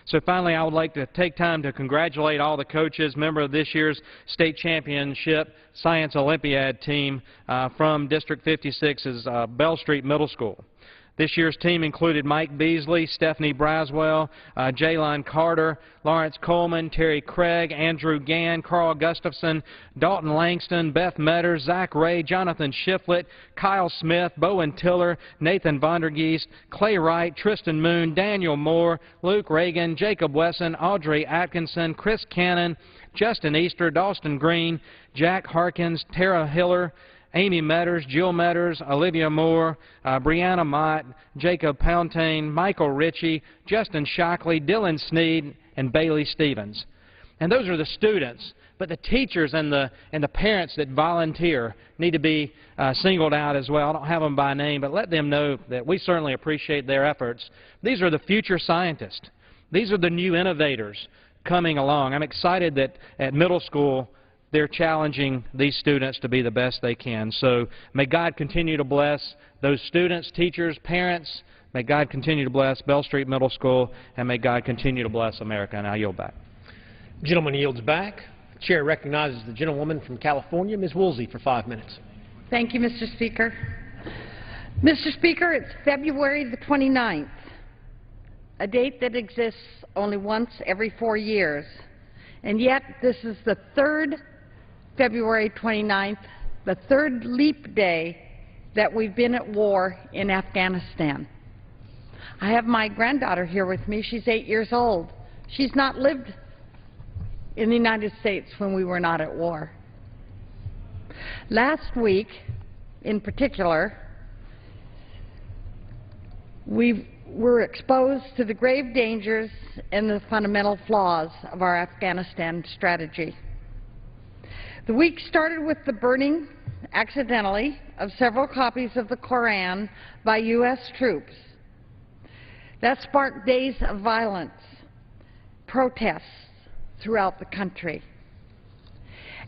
Speaker 12: So finally, I would like to take time to congratulate all the coaches, member of this year's state championship Science Olympiad team from District 56's Bell Street Middle School. This year's team included Mike Beasley, Stephanie Braswell, Jaylon Carter, Lawrence Coleman, Terry Craig, Andrew Gann, Carl Gustafson, Dalton Langston, Beth Metters, Zach Ray, Jonathan Shiflett, Kyle Smith, Bowen Tiller, Nathan Vondergeest, Clay Wright, Tristan Moon, Daniel Moore, Luke Reagan, Jacob Wesson, Audrey Atkinson, Chris Cannon, Justin Easter, Dawston Green, Jack Harkins, Tara Hiller, Amy Metters, Jill Metters, Olivia Moore, Brianna Mott, Jacob Pountain, Michael Ritchie, Justin Shockley, Dylan Sneed, and Bailey Stevens. And those are the students, but the teachers and the parents that volunteer need to be singled out as well. I don't have them by name, but let them know that we certainly appreciate their efforts. These are the future scientists. These are the new innovators coming along. I'm excited that at middle school they're challenging these students to be the best they can. So may God continue to bless those students, teachers, parents. May God continue to bless Bell Street Middle School, and may God continue to bless America. And I yield back.
Speaker 4: Gentleman yields back. The chair recognizes the gentlewoman from California, Ms. Woolsey, for 5 minutes.
Speaker 13: Thank you, Mr. Speaker. Mr. Speaker, it's February the 29th, a date that exists only once every 4 years. And yet this is the third February 29th, the third leap day that we've been at war in Afghanistan. I have my granddaughter here with me. She's 8 years old. She's not lived in the United States when we were not at war. Last week, in particular, we were exposed to the grave dangers and the fundamental flaws of our Afghanistan strategy. The week started with the burning, accidentally, of several copies of the Koran by U.S. troops. That sparked days of violence, protests, throughout the country.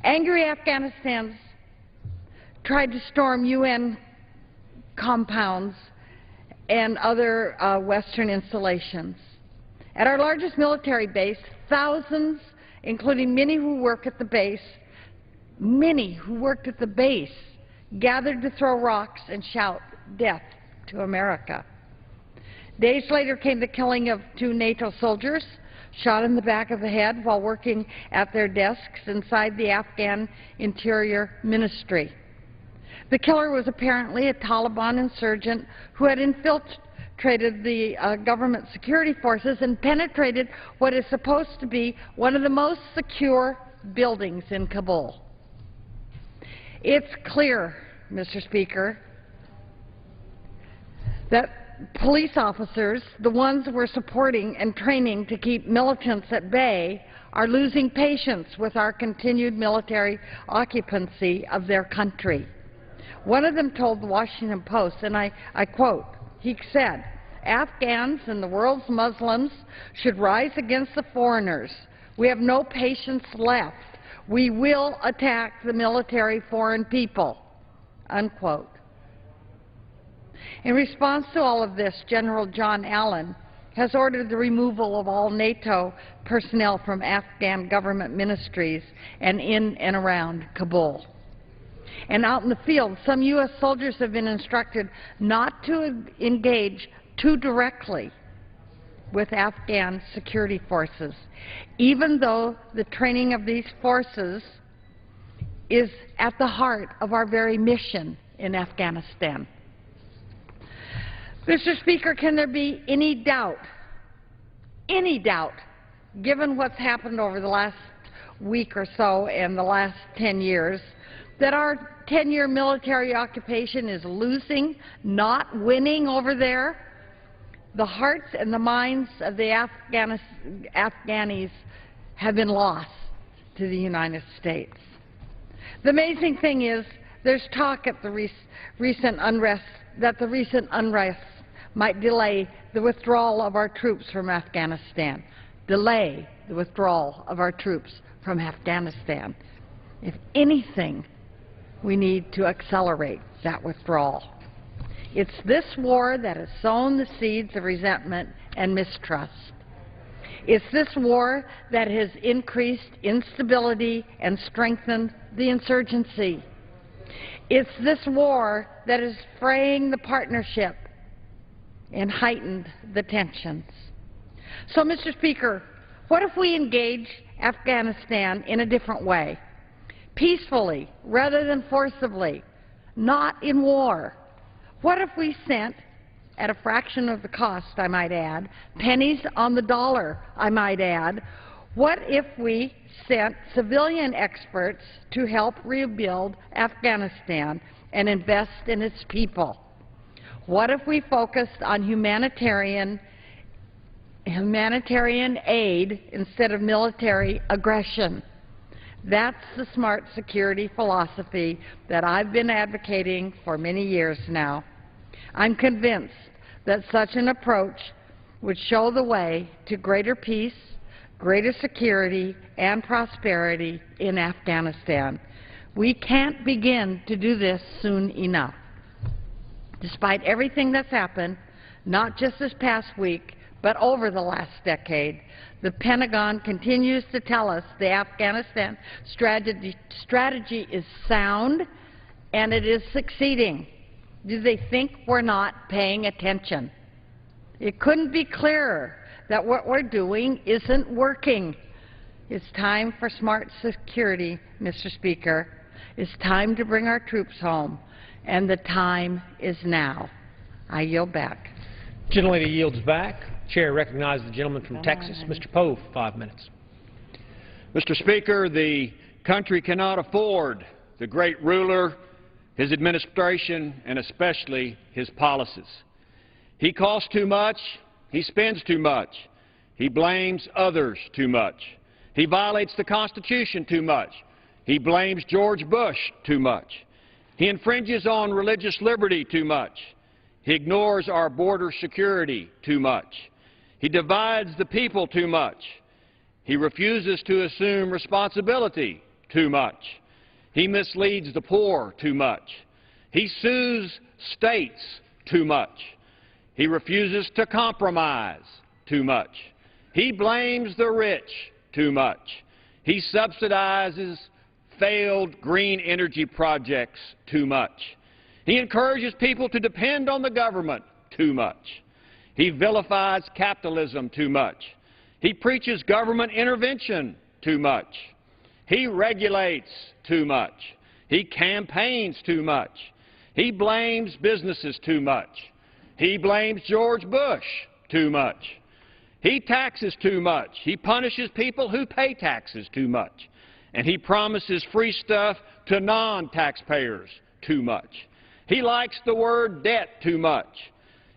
Speaker 13: Angry Afghanistans tried to storm UN compounds and other Western installations. At our largest military base, thousands, including many who worked at the base, gathered to throw rocks and shout, "Death to America." Days later came the killing of 2 NATO soldiers, shot in the back of the head while working at their desks inside the Afghan Interior Ministry. The killer was apparently a Taliban insurgent who had infiltrated the government security forces and penetrated what is supposed to be one of the most secure buildings in Kabul. It's clear, Mr. Speaker, that police officers, the ones we're supporting and training to keep militants at bay, are losing patience with our continued military occupancy of their country. One of them told the Washington Post, and I quote, he said, "Afghans and the world's Muslims should rise against the foreigners. We have no patience left. We will attack the military foreign people," unquote. In response to all of this, General John Allen has ordered the removal of all NATO personnel from Afghan government ministries and in and around Kabul. And out in the field, some U.S. soldiers have been instructed not to engage too directly with Afghan security forces, even though the training of these forces is at the heart of our very mission in Afghanistan. Mr. Speaker, can there be any doubt, given what's happened over the last week or so and the last 10 years, that our 10-year military occupation is losing, not winning over there? The hearts and the minds of the Afghanis have been lost to the United States. The amazing thing is there's talk at the recent unrest that the recent unrest might delay the withdrawal of our troops from Afghanistan. Delay the withdrawal of our troops from Afghanistan. If anything, we need to accelerate that withdrawal. It's this war that has sown the seeds of resentment and mistrust. It's this war that has increased instability and strengthened the insurgency. It's this war that is fraying the partnership and heightened the tensions. So, Mr. Speaker, what if we engage Afghanistan in a different way? Peacefully, rather than forcibly, not in war. What if we sent, at a fraction of the cost, I might add, pennies on the dollar, I might add, what if we sent civilian experts to help rebuild Afghanistan and invest in its people? What if we focused on humanitarian aid instead of military aggression? That's the smart security philosophy that I've been advocating for many years now. I'm convinced that such an approach would show the way to greater peace, greater security, and prosperity in Afghanistan. We can't begin to do this soon enough. Despite everything that's happened, not just this past week, but over the last decade, the Pentagon continues to tell us the Afghanistan strategy is sound and it is succeeding. Do they think we're not paying attention? It couldn't be clearer that what we're doing isn't working. It's time for smart security, Mr. Speaker. It's time to bring our troops home, and the time is now. I yield back.
Speaker 4: Gentlelady yields back. Chair recognizes the gentleman from Texas, Mr. Poe, for 5 minutes.
Speaker 14: Mr. Speaker, the country cannot afford the great ruler, his administration, and especially his policies. He costs too much. He spends too much. He blames others too much. He violates the Constitution too much. He blames George Bush too much. He infringes on religious liberty too much. He ignores our border security too much. He divides the people too much. He refuses to assume responsibility too much. He misleads the poor too much. He sues states too much. He refuses to compromise too much. He blames the rich too much. He subsidizes failed green energy projects too much. He encourages people to depend on the government too much. He vilifies capitalism too much. He preaches government intervention too much. He regulates too much. He campaigns too much. He blames businesses too much. He blames George Bush too much. He taxes too much. He punishes people who pay taxes too much. And he promises free stuff to non-taxpayers too much. He likes the word debt too much.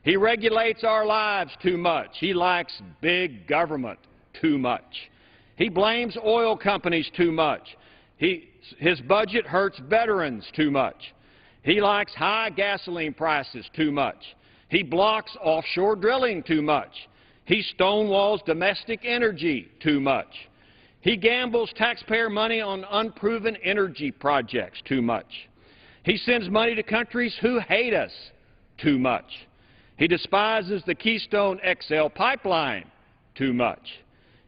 Speaker 14: He regulates our lives too much. He likes big government too much. He blames oil companies too much. His budget hurts veterans too much. He likes high gasoline prices too much. He blocks offshore drilling too much. He stonewalls domestic energy too much. He gambles taxpayer money on unproven energy projects too much. He sends money to countries who hate us too much. He despises the Keystone XL pipeline too much.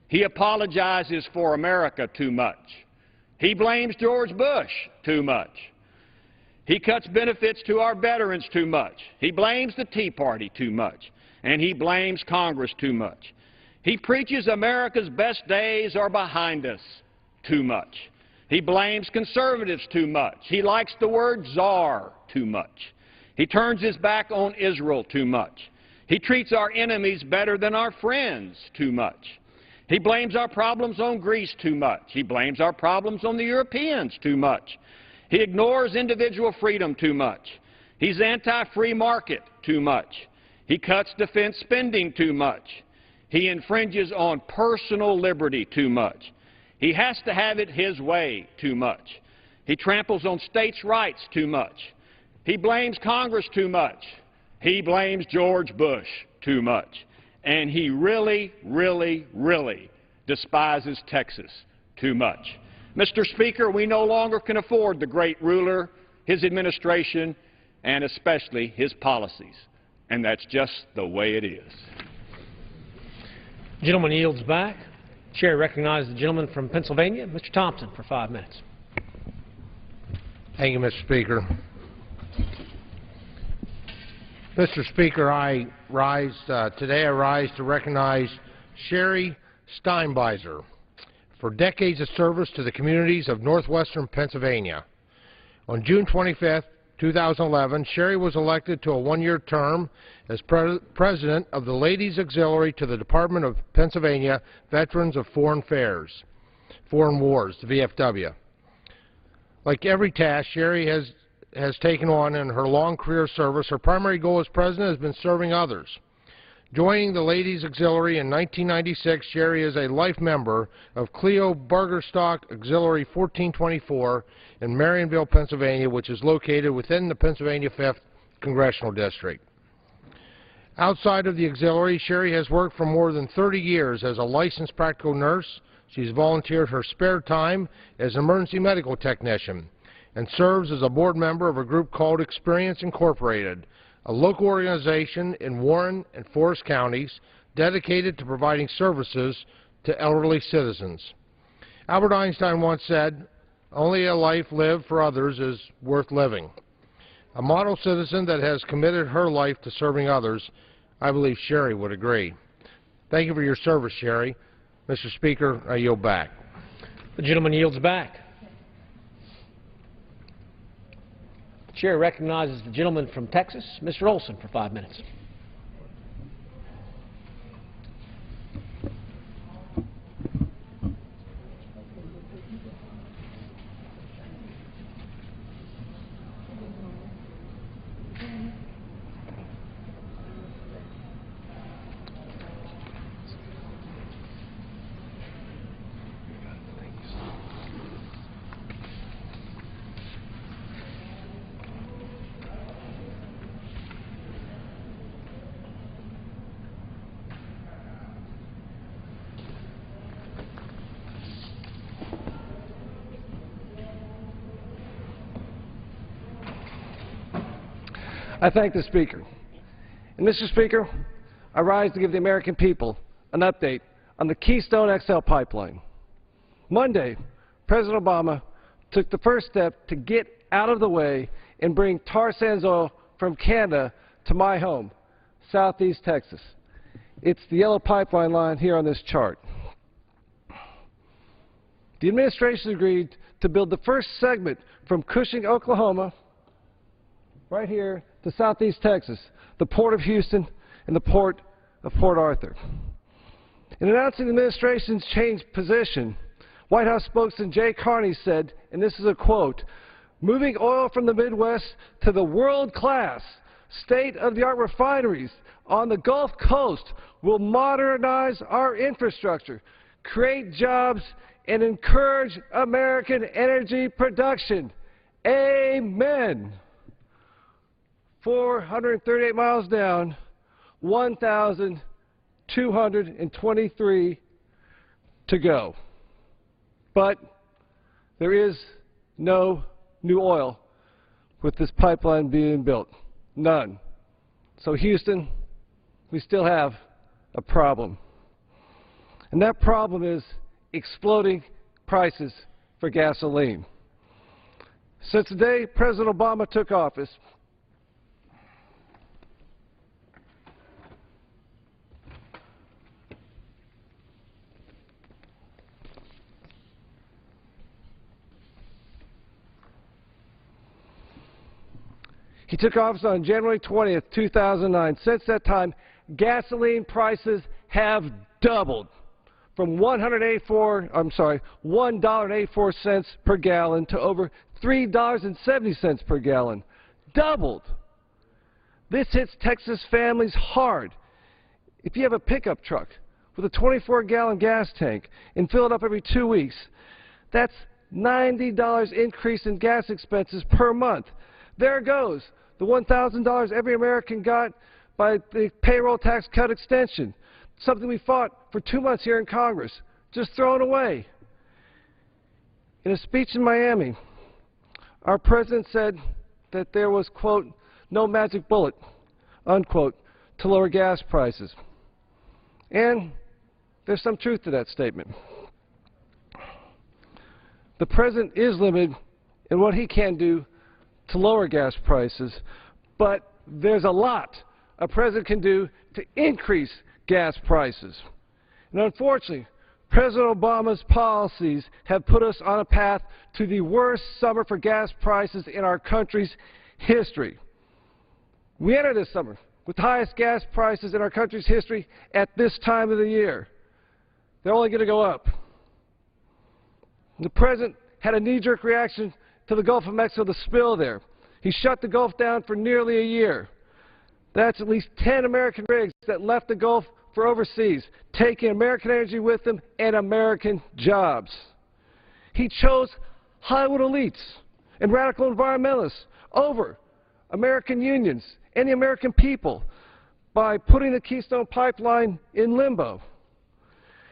Speaker 14: He apologizes for America too much. He blames George Bush too much. He cuts benefits to our veterans too much. He blames the Tea Party too much. And he blames Congress too much. He preaches America's best days are behind us too much. He blames conservatives too much. He likes the word czar too much. He turns his back on Israel too much. He treats our enemies better than our friends too much. He blames our problems on Greece too much. He blames our problems on the Europeans too much. He ignores individual freedom too much. He's anti-free market too much. He cuts defense spending too much. He infringes on personal liberty too much. He has to have it his way too much. He tramples on states' rights too much. He blames Congress too much. He blames George Bush too much. And he really, really, really despises Texas too much. Mr. Speaker, we no longer can afford the great ruler, his administration, and especially his policies. And that's just the way it is.
Speaker 4: The gentleman yields back. Chair recognizes the gentleman from Pennsylvania, Mr. Thompson, for 5 minutes.
Speaker 15: Thank you, Mr. Speaker. Mr. Speaker, today I rise to recognize Sherry Steinbeiser for decades of service to the communities of northwestern Pennsylvania. On June 25th, 2011, Sherry was elected to a one-year term as president of the Ladies Auxiliary to the Department of Pennsylvania Veterans of Foreign Wars, the VFW. Like every task Sherry has taken on in her long career of service, her primary goal as president has been serving others. Joining the Ladies Auxiliary in 1996, Sherry is a life member of Cleo Bargerstock Auxiliary 1424 in Marionville, Pennsylvania, which is located within the Pennsylvania 5th Congressional District. Outside of the auxiliary, Sherry has worked for more than 30 years as a licensed practical nurse. She's volunteered her spare time as an emergency medical technician and serves as a board member of a group called Experience Incorporated, a local organization in Warren and Forest counties dedicated to providing services to elderly citizens. Albert Einstein once said, "Only a life lived for others is worth living." A model citizen that has committed her life to serving others, I believe Sherry would agree. Thank you for your service, Sherry. Mr. Speaker, I yield back.
Speaker 4: The gentleman yields back. The chair recognizes the gentleman from Texas, Mr. Olson, for 5 minutes.
Speaker 16: I thank the Speaker. And Mr. Speaker, I rise to give the American people an update on the Keystone XL pipeline. Monday, President Obama took the first step to get out of the way and bring tar sands oil from Canada to my home, Southeast Texas. It's the yellow pipeline line here on this chart. The administration agreed to build the first segment from Cushing, Oklahoma, right here to Southeast Texas, the Port of Houston and the Port of Port Arthur. In announcing the administration's changed position, White House spokesman Jay Carney said, and this is a quote, "Moving oil from the Midwest to the world-class, state-of-the-art refineries on the Gulf Coast will modernize our infrastructure, create jobs, and encourage American energy production." Amen. 438 miles down, 1,223 to go. But there is no new oil with this pipeline being built. None. So Houston, we still have a problem. And that problem is exploding prices for gasoline. Since the day President Obama took office, he took office on January 20th, 2009. Since that time, gasoline prices have doubled from $1.84 per gallon to over $3.70 per gallon. Doubled. This hits Texas families hard. If you have a pickup truck with a 24-gallon gas tank and fill it up every 2 weeks, that's $90 increase in gas expenses per month. There goes the $1,000 every American got by the payroll tax cut extension, something we fought for 2 months here in Congress, just thrown away. In a speech in Miami, our president said that there was, quote, "no magic bullet," unquote, to lower gas prices. And there's some truth to that statement. The president is limited in what he can do to lower gas prices, but there's a lot a president can do to increase gas prices. And unfortunately, President Obama's policies have put us on a path to the worst summer for gas prices in our country's history. We enter this summer with the highest gas prices in our country's history at this time of the year. They're only going to go up. The president had a knee-jerk reaction to the Gulf of Mexico, the spill there. He shut the Gulf down for nearly a year. That's at least 10 American rigs that left the Gulf for overseas, taking American energy with them and American jobs. He chose Hollywood elites and radical environmentalists over American unions and the American people by putting the Keystone Pipeline in limbo.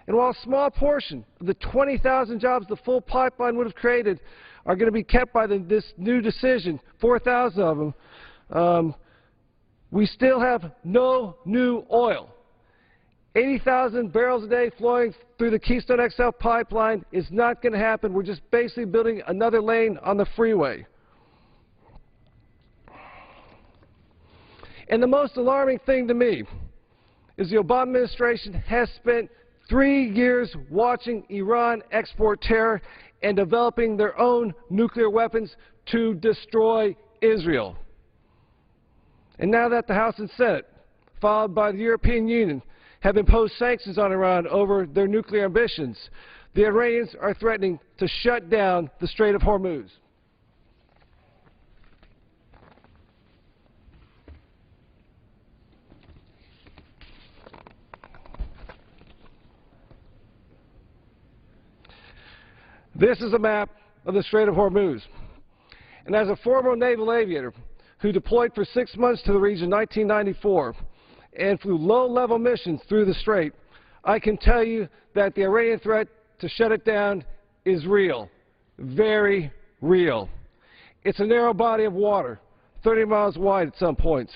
Speaker 16: And while a small portion of the 20,000 jobs the full pipeline would have created are going to be kept by this new decision, 4,000 of them, we still have no new oil. 80,000 barrels a day flowing through the Keystone XL pipeline is not going to happen. We're just basically building another lane on the freeway. And the most alarming thing to me is the Obama administration has spent 3 years watching Iran export terror and developing their own nuclear weapons to destroy Israel. And now that the House and Senate, followed by the European Union, have imposed sanctions on Iran over their nuclear ambitions, the Iranians are threatening to shut down the Strait of Hormuz. This is a map of the Strait of Hormuz. And as a former naval aviator who deployed for 6 months to the region in 1994 and flew low-level missions through the strait, I can tell you that the Iranian threat to shut it down is real, very real. It's a narrow body of water, 30 miles wide at some points.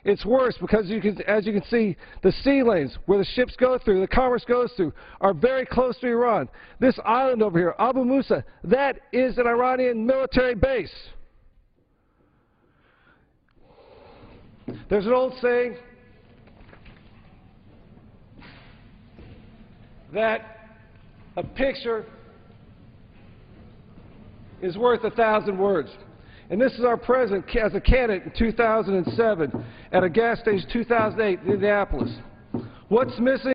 Speaker 16: It's worse because, as you can see, the sea lanes where the ships go through, the commerce goes through, are very close to Iran. This island over here, Abu Musa, that is an Iranian military base. There's an old saying that a picture is worth 1,000 words. And this is our president as a candidate in 2007 at a gas station 2008 in Indianapolis. What's missing?